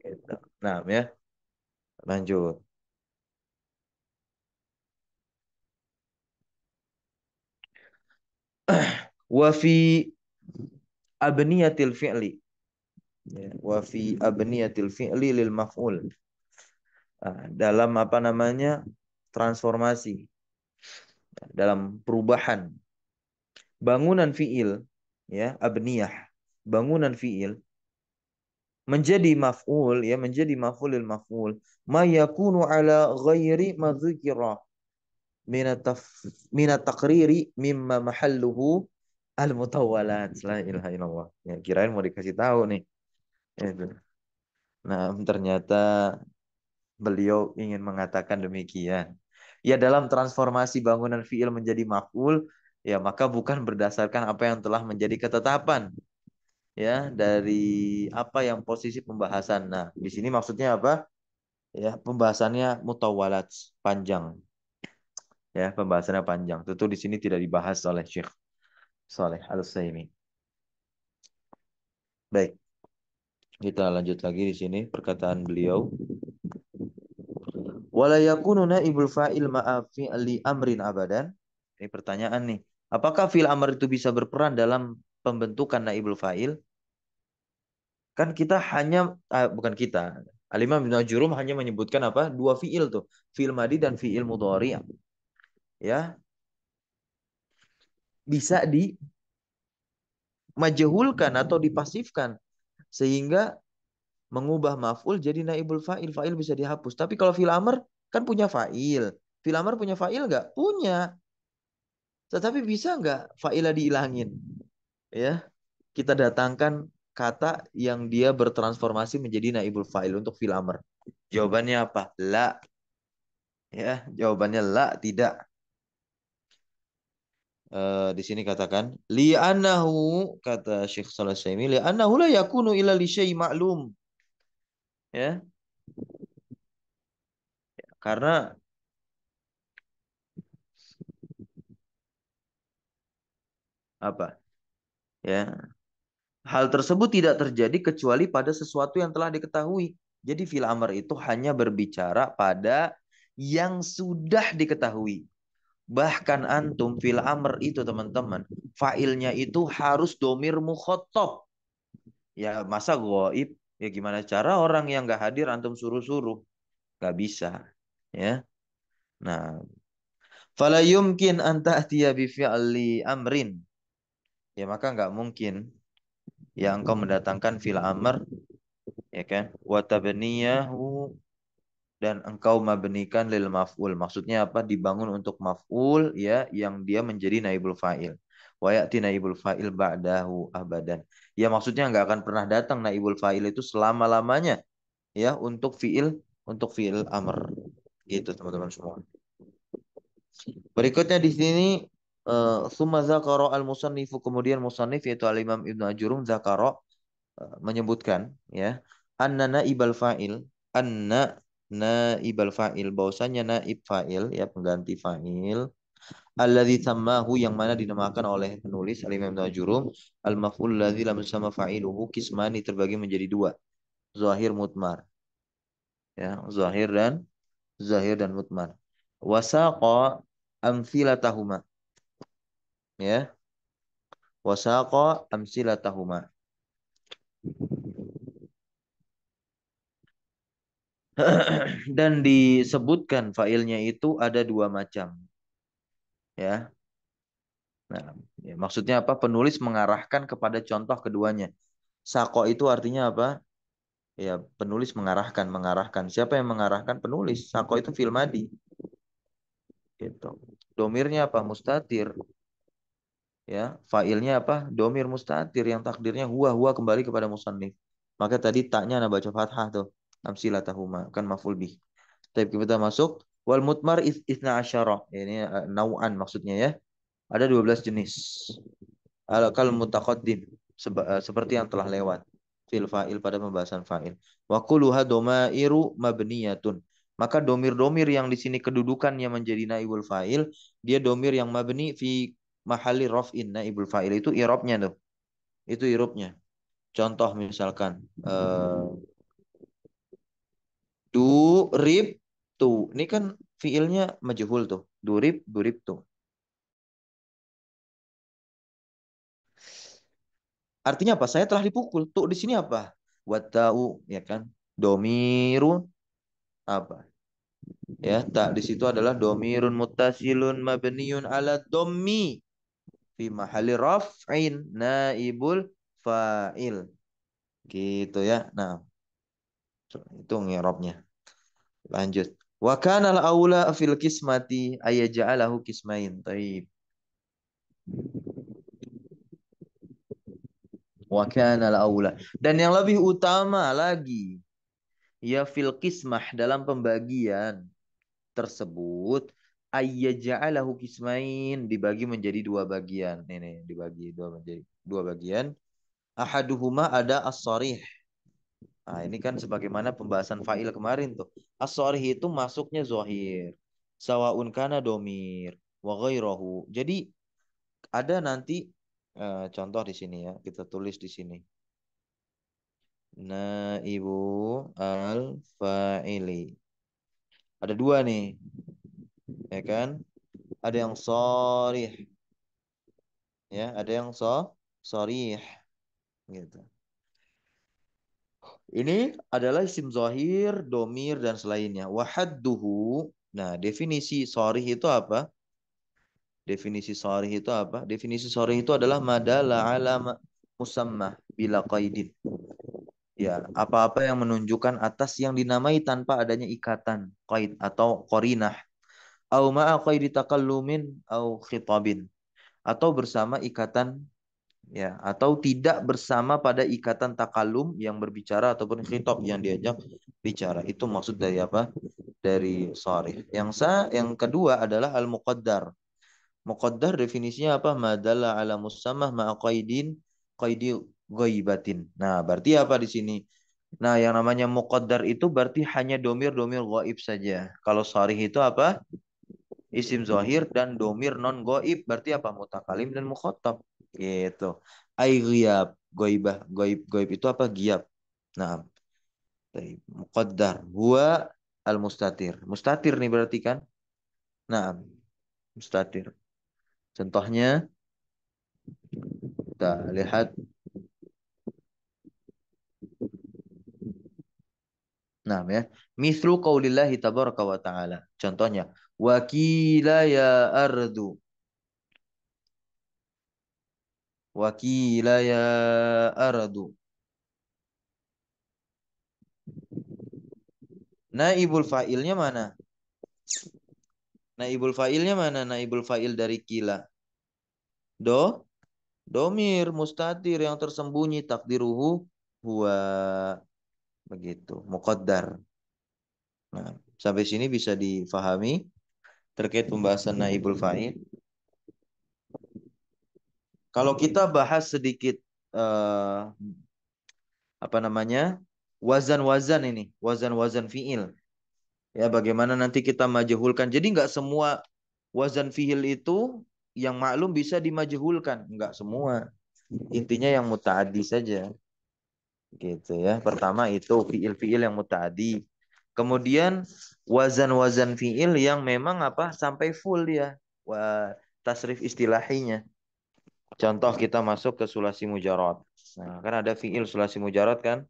Gitu. Nah, ya, lanjut. Wa fi abniyatil fi'li. Ya, wa fi abniyatil fi'li lil maf'ul. Dalam apa namanya? Transformasi, dalam perubahan bangunan fi'il, ya, abniyah, bangunan fi'il menjadi maf'ul, ya, menjadi maf'ulil maf'ul, ma yakunu ala ghairi madzukira minat takriri mimma mahalluhu al mutawwalat. La ilaha illallah. Ya, kirain mau dikasih tahu nih. Itu. Nah, ternyata beliau ingin mengatakan demikian. Ya, dalam transformasi bangunan fiil menjadi maf'ul, ya maka bukan berdasarkan apa yang telah menjadi ketetapan, ya, dari apa yang posisi pembahasan. Nah, di sini maksudnya apa? Ya, pembahasannya mutawalat, panjang. Ya, pembahasannya panjang. Tentu di sini tidak dibahas oleh Syekh Saleh Al-Utsaimin. Baik, kita lanjut lagi di sini perkataan beliau. Wala yakunu naibul fa'il ma'a fi'li amrin abadan. Ini pertanyaan nih. Apakah fi'il amr itu bisa berperan dalam pembentukan naibul fa'il? Kan kita hanya, bukan kita. Al-Imam Ibnu Jurum hanya menyebutkan apa? Dua fi'il tuh. Fi'il madi dan fi'il mudhari. Ya, bisa dimajhulkan atau dipasifkan sehingga mengubah maf'ul jadi naibul fa'il. Fa'il bisa dihapus. Tapi kalau fil amr kan punya fa'il. Fil amr punya fa'il nggak? Punya. Tetapi bisa nggak fa'ilah dihilangin? Ya, kita datangkan kata yang dia bertransformasi menjadi naibul fa'il untuk fil amr. Jawabannya apa? La. Ya, jawabannya la, tidak. Di sini katakan li'annahu, kata Syekh Shalih Utsaimin, li'annahu la yakunu illa li syai' ma'lum. Ya, karena apa? Ya, hal tersebut tidak terjadi kecuali pada sesuatu yang telah diketahui. Jadi fil amr itu hanya berbicara pada yang sudah diketahui. Bahkan antum fil amr itu teman-teman, failnya itu harus domir mukhotob. Ya masa goib? Ya gimana cara orang yang nggak hadir antum suruh-suruh? Nggak bisa. Ya. Nah, fala yumkin an ta'tiya bi fi'li amrin. Ya maka nggak mungkin ya engkau mendatangkan fil amr, ya kan? Wa tabniyahu, dan engkau mabnikan lil maf'ul. Maksudnya apa? Dibangun untuk maf'ul ya yang dia menjadi naibul fa'il. Wa ya'ti naibul fa'il ba'dahu abadan. Ya maksudnya nggak akan pernah datang naibul fa'il itu selama-lamanya ya untuk fi'il amr. Gitu teman-teman semua. Berikutnya di sini summa dzakara al-musannifu, kemudian musannif yaitu al-Imam Ibnu Ajurum dzakara menyebutkan ya anna naibal fa'il, anna naibal fa'il, bahwasanya naib fa'il ya pengganti fa'il, alladzi sammahu, yang mana dinamakan oleh penulis al-Imam Ibnu Ajurum al-maf'ul alladzi lam yusamma fa'iluhu kismani, terbagi menjadi dua, zahir mutmar, ya zahir dan mutmar. Wasaqa amsilatahuma, ya wasaqa amsilatahuma. Dan disebutkan failnya itu ada dua macam, ya. Nah, ya, maksudnya apa? Penulis mengarahkan kepada contoh keduanya. Sako itu artinya apa? Ya, penulis mengarahkan. Siapa yang mengarahkan? Penulis. Sako itu fil madi, gitu. Domirnya apa? Mustatir. Ya, failnya apa? Domir mustatir yang takdirnya huwa kembali kepada musannif. Maka tadi taknya ana baca fathah tuh. Amsilatahuma kan maf'ul bih. Tapi kita masuk wal mutmar isna asyara. Ini nau'an maksudnya ya. Ada 12 jenis. Al-kal mutaqaddim, seperti yang telah lewat fil fa'il pada pembahasan fa'il. Wa kulluha domairu mabniyatun. Maka domir-domir yang di sini kedudukannya menjadi naibul fa'il, dia domir yang mabni fi mahali raf'in. Naibul fa'il itu i'rabnya tuh. Itu i'rabnya. Contoh misalkan du rib tu. Ini kan fiilnya majhul tuh. Durib tuh. Artinya apa? Saya telah dipukul. Tuh di sini apa? Watau, ya kan? Domirun apa? Ya, tak di situ adalah domirun muttasilun mabniun ala dommi fi mahali raf'in naibul fa'il. Gitu ya. Nah, itu ngirobnya. Lanjut. Wa kana al-aula fil kismati ayaja'alahu kismain. Taib. Wa kana al-aula. Dan yang lebih utama lagi ya fil kismah, dalam pembagian tersebut, ayyaja'alahu kismain, dibagi menjadi dua bagian. Ini dibagi dua menjadi dua bagian. Ahaduhuma ada as-sharih. Nah, ini kan sebagaimana pembahasan fa'il kemarin tuh. As-sharih itu masuknya zahir. Sawaun kana domir wa ghairahu. Jadi ada nanti contoh di sini ya. Kita tulis di sini. Naibu al-fa'ili. Ada dua nih, ya kan? Ada yang sharih, ya ada yang sharih gitu. Ini adalah isim zahir, domir dan selainnya. Wahadduhu. Nah, definisi sharih itu apa? Definisi sharih itu apa? Definisi sharih itu adalah madala alama. musamma bila qaidin. Ya, apa-apa yang menunjukkan atas yang dinamai tanpa adanya ikatan, qaid atau qarinah. Au ma'a qaidi takallumin au khitabin. Atau bersama ikatan, ya, atau tidak bersama pada ikatan takallum yang berbicara ataupun khitab yang diajak bicara. Itu maksud dari apa? Dari sharih. Yang kedua adalah al-muqaddar. Muqaddar definisinya apa? Madalla ala musamah ma'a qaidi ghaibatin. Nah, berarti apa di sini? Nah, yang namanya muqaddar itu berarti hanya domir-domir gaib saja. Kalau sharih itu apa? Isim zahir dan domir non gaib. Berarti apa? Mutakalim dan mukhatab. Gitu. Ai ghiyab, ghaibah, gaib, gaib itu apa? Giyab. Nah, baik. Muqaddar. Huwa al-mustatir. Mustatir nih berarti kan? Nah, mustatir. Contohnya, kita lihat. Nah, ya. Mislu qaulillahi tabaraka wa ta'ala. Contohnya, wakila ya ardu. Wakila ya ardu. Naibul fa'ilnya mana? Naibul fa'ilnya mana? Naibul fa'il dari kila. Do, domir mustatir yang tersembunyi takdiruhu huwa, begitu. Muqaddar. Nah, sampai sini bisa difahami terkait pembahasan naibul fa'il. Kalau kita bahas sedikit eh, apa namanya? Wazan-wazan ini, wazan-wazan fiil. Ya, bagaimana nanti kita majhulkan. Jadi nggak semua wazan fiil itu yang maklum bisa dimajhulkan, nggak semua. Intinya yang mutaaddi saja, gitu ya. Pertama itu fiil-fiil yang mutaaddi. Kemudian wazan-wazan fiil yang memang apa sampai full ya. Wah, tasrif istilahinya. Contoh kita masuk ke sulasi mujarad. Nah, kan ada fiil sulasi mujarad kan?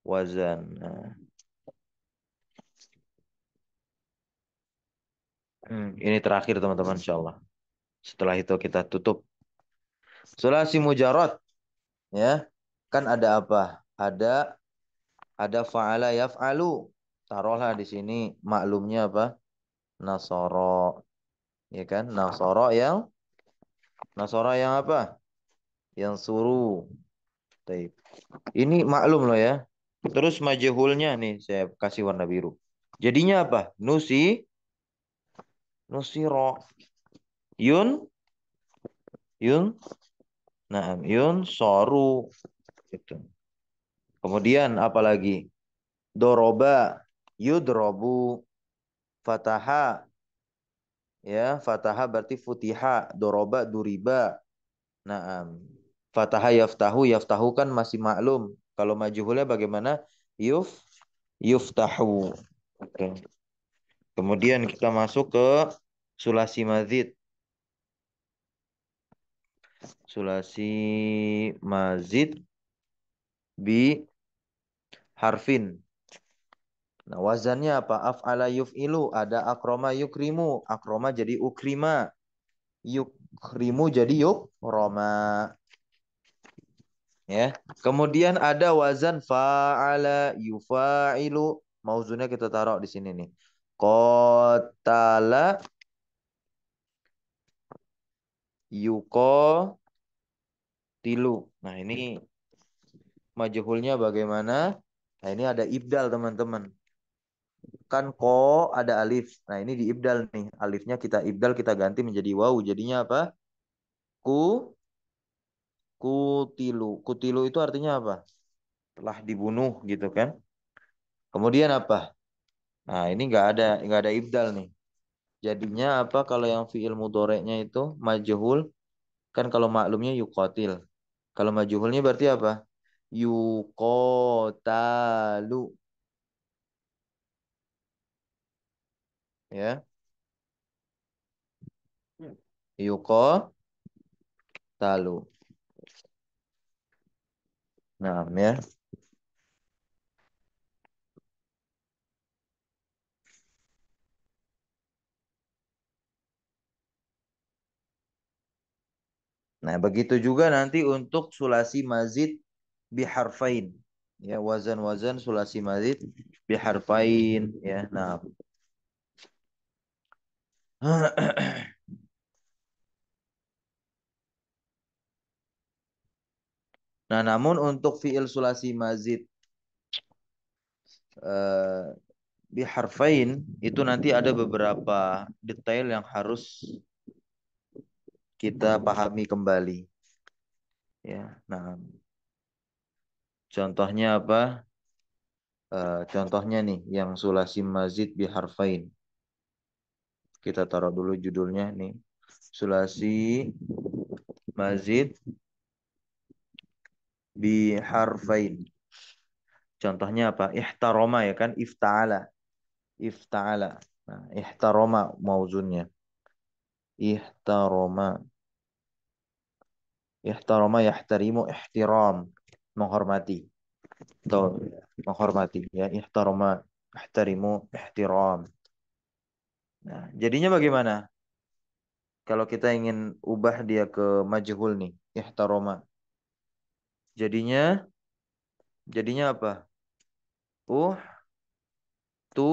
Wazan. Nah, ini terakhir teman-teman insyaallah. Setelah itu kita tutup. Sulasi mujarad ya. Kan ada apa? Ada fa'ala yaf'alu. Taruhlah di sini maklumnya apa? Nasoro. Ya kan? Nasoro yang apa? Yang suruh. Taib. Ini maklum loh ya. Terus majhulnya nih saya kasih warna biru. Jadinya apa? Nusiro. Yun, yun, yun, soru. Gitu. Kemudian apa lagi? Doroba, yudrobu, fataha, ya, fataha berarti futiha, doroba, duriba. Naam. Fataha yaftahu, yaftahu kan masih maklum. Kalau majhulnya bagaimana? Yuf, yuftahu. Oke. Kemudian kita masuk ke sulasi mazid. Sulasi mazid bi harfin. Nah, wazannya apa? Af'ala yuf'ilu. Ada akroma yukrimu. Akroma jadi ukrima. Yukrimu jadi yukroma. Ya. Kemudian ada wazan fa'ala yufa'ilu. Mauzunnya kita taruh di sini nih. Qatala yuko tilu. Nah, ini majhulnya bagaimana? Nah, ini ada ibdal teman-teman. Kan ko ada alif. Nah, ini diibdal nih. Alifnya kita ibdal, kita ganti menjadi waw. Jadinya apa? Ku Kutilu. Kutilu itu artinya apa? Telah dibunuh gitu kan. Kemudian apa? Nah, ini nggak ada ibdal nih. Jadinya apa kalau yang fiil mudhoreknya itu majhul, kan kalau maklumnya yuqatil. Kalau majhulnya berarti apa? Yuqatalu, ya. Yuqatalu. Nah, ya. Nah, begitu juga nanti untuk sulasi mazid biharfain. Ya, wazan-wazan sulasi mazid biharfain ya. Nah, nah, namun untuk fiil sulasi mazid eh, biharfain itu nanti ada beberapa detail yang harus kita pahami kembali ya. Nah, contohnya apa? Contohnya nih yang sulasi mazid biharfain. Kita taruh dulu judulnya nih. Sulasi mazid biharfain. Contohnya apa? Ihtaroma ya kan? Ifta'ala. Ifta'ala. Nah, ihtaroma mauzunnya. Ihtaroma. Ihtaroma yahtarimu ihtiram. Menghormati. Atau menghormati ya. Ihtaroma ihtarimu ihtiram. Nah, jadinya bagaimana? Kalau kita ingin ubah dia ke majhul nih. Ihtaroma. Jadinya jadinya apa? Tu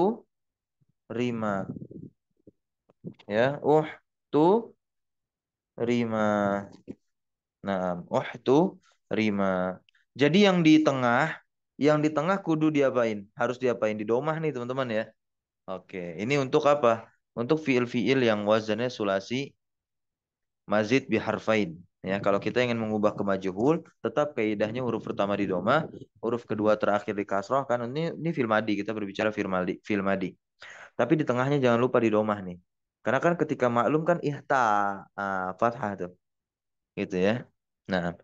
rima ya. Tu rima. Nah, tu rima. Jadi yang di tengah kudu diapain? Harus diapain di domah nih teman-teman ya. Oke, ini untuk apa? Untuk fiil-fiil yang wazannya sulasi mazid biharfain. Ya, kalau kita ingin mengubah ke majhul, tetap kaidahnya huruf pertama di domah, huruf kedua terakhir di kasroh kan ini fil madi, kita berbicara fil madi. Tapi di tengahnya jangan lupa di domah nih. Karena kan ketika maklum kan fathah tuh, gitu ya. Nah,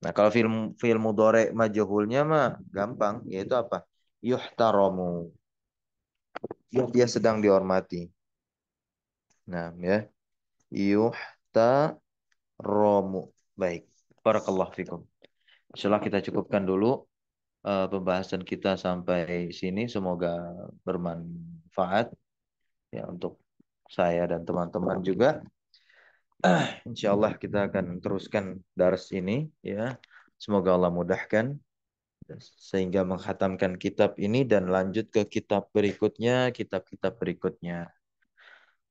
nah kalau film mudhari majhulnya mah gampang, yaitu apa? Yuhtaramu. Ya, dia sedang dihormati. Nah, ya. Yuhtaramu. Baik. Barakallahu fikum. Insyaallah kita cukupkan dulu pembahasan kita sampai sini. Semoga bermanfaat ya untuk saya dan teman-teman juga. Insya Allah kita akan teruskan dars ini ya. Semoga Allah mudahkan sehingga menghatamkan kitab ini dan lanjut ke kitab berikutnya, kitab-kitab berikutnya.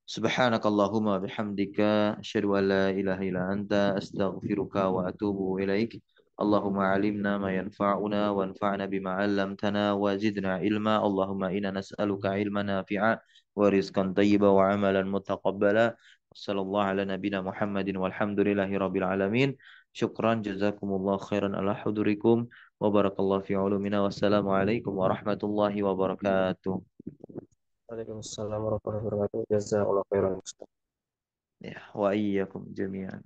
Subhanakallahumma bihamdika asyhadu an la ilaha illa anta astaghfiruka wa atubu ilaik. Allahumma alimna ma yanfa'una wanfa'na bima 'allamtana wa zidna ilma. Allahumma inna nas'aluka ilman nafi'a wa rizqan thayyiban wa 'amalan mutaqabbala. Sallallahu ala nabiyyina Muhammadin walhamdulillahi rabbil alamin. Syukran jazakumullah khairan ala hudurikum wa barakallahu fi ulumina. Wassalamualaikum warahmatullahi wabarakatuh. Waalaikumsalam warahmatullahi wabarakatuh. Jazakallahu khairan. Ya, wa iyyakum jami'an.